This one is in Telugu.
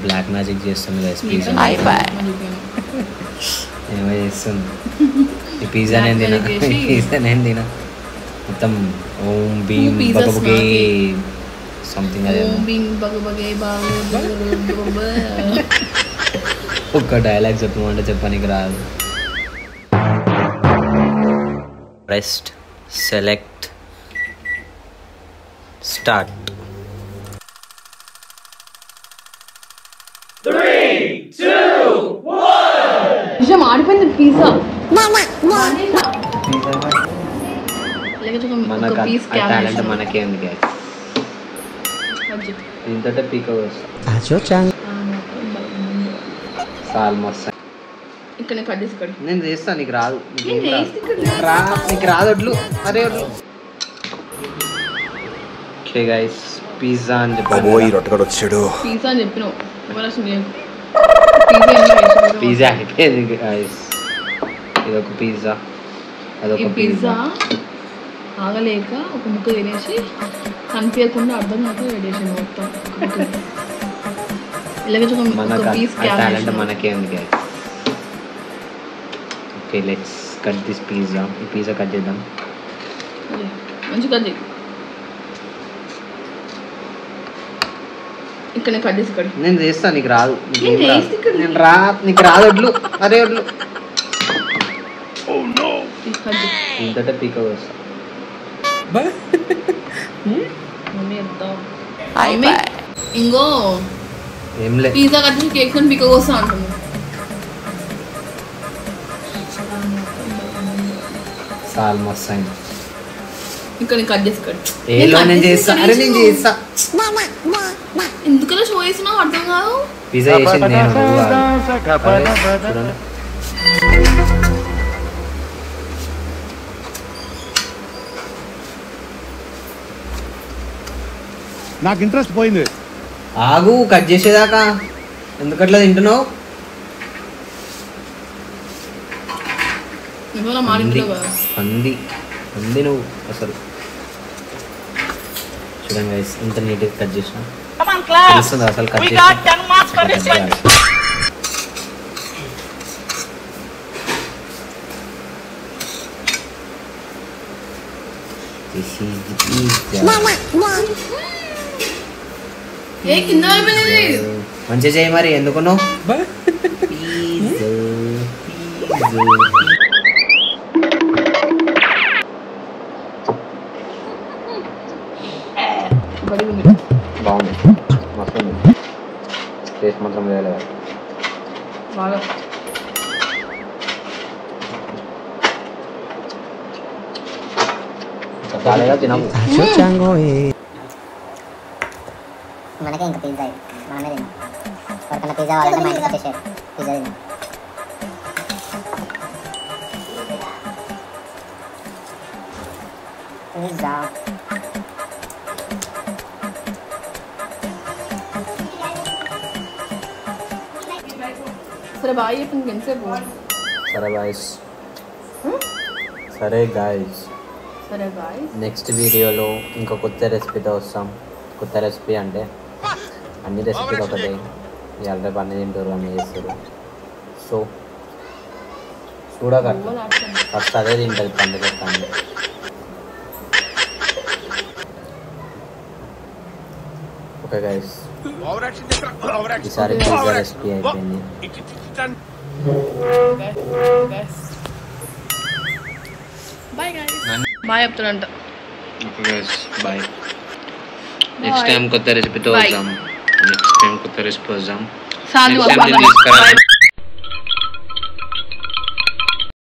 బ్లాక్ మ్యాజిక్ చేస్తుంది గైస్ పిజ్జా ఏమో చేస్తుంది ఈ పిజ్జా నేను తిన పిజ్జా నేను తిన మొత్తం ఓం భీమ్ బగబగే సంథింగ్ అదే ఒక్క డైలాగ్ చెప్పమంటే చెప్పడానికి రాదు. Rest select start. 3, 2, 1 ఆడిపోయింది పిజ్జా. మనకేంది దీంతో పీక్ ఇక్కడ నేను చేస్తాను నీకు రాదు నీకు రాదు వడ్లు అరే వడ్లు. ఓకే గైస్ పిజ్జా అని చెప్పాను పిజ్జా అని చెప్పినావు పిజ్జా అయిపోయింది గైస్. ఇదొక పిజ్జా అదొక పిజ్జా ఆగలేక ఒక ముక్క తినేసి కనిపించకుండా అర్థం కాక వేడేసాను మొత్తం. టాలెంట్ మనకేంది guys. Okay let's cut this pizza. ఈ పిజ్జా కట్ చేద్దాం. మంచి కట్ చేయి. ఇక్కడ కట్ చేసి కట్. నేను చేస్తాను నీకు రాదు నీకు రాదు వడ్లు అరే వడ్లు. ఇంతట పీక వస్తా ఇంకో ఏం లేదు పిజ్జా కట్ చేసి కేక్ పీక వస్తా అంటున్నాను. ఆల్మోస్ట్ అయింది. ఇక్కడ కట్ చేసి కట్. నేను చేస్తా అరే నేను చేస్తా. ఎందుకలా షో వేసినావు అర్థం కాదు. పిజ్జా చేసింది నేను చూడండి. నాకు ఇంట్రెస్ట్ పోయింది. ఆగు కట్ చేసేదాకా ఎందుకట్లా తింటున్నావు. పంది పంది నువ్వు అసలు. చూడండి గైస్ ఇంత నీట్గా కట్ చేసిన తెలుస్తుంది అసలు కట్ చేసి. మంచిగా చేయి మరి ఎందుకున్నావు. బాగుంది మస్తు ఉంది. టేస్ట్ మాత్రం వేరే బాగా. తినము మనకే ఇంకా పిజ్జా మనమే తిన్నాం. ఎవరికన్నా పిజ్జా వాళ్ళంటే మా ఇంటికి వచ్చేసారు పిజ్జా తిన్నాం. పిజ్జా సరే బాయ్ చెప్పింది ఎంతసేపు. సరే గాయ్స్ సరే గాయ్స్ సరే బాయ్. నెక్స్ట్ వీడియోలో ఇంకో కొత్త రెసిపీతో వస్తాం. కొత్త రెసిపీ అంటే అన్ని రెసిపీలు ఒకటే ఇవాళ రేపు అన్ని తింటారు అన్నీ చేస్తారు. సో చూడక ఫస్ట్ అదే తింటుంది పండుగ పండుగ. ఓకే గైస్ ఈసారి పిజ్జా రెసిపీ అయిపోయింది. Bye guys. బాయ్ చెప్తానంట. Okay guys bye. Next time కొత్త రెసిపీతో వద్దాం. నెక్స్ట్ టైం కొత్త రెసిపీ వద్దాం.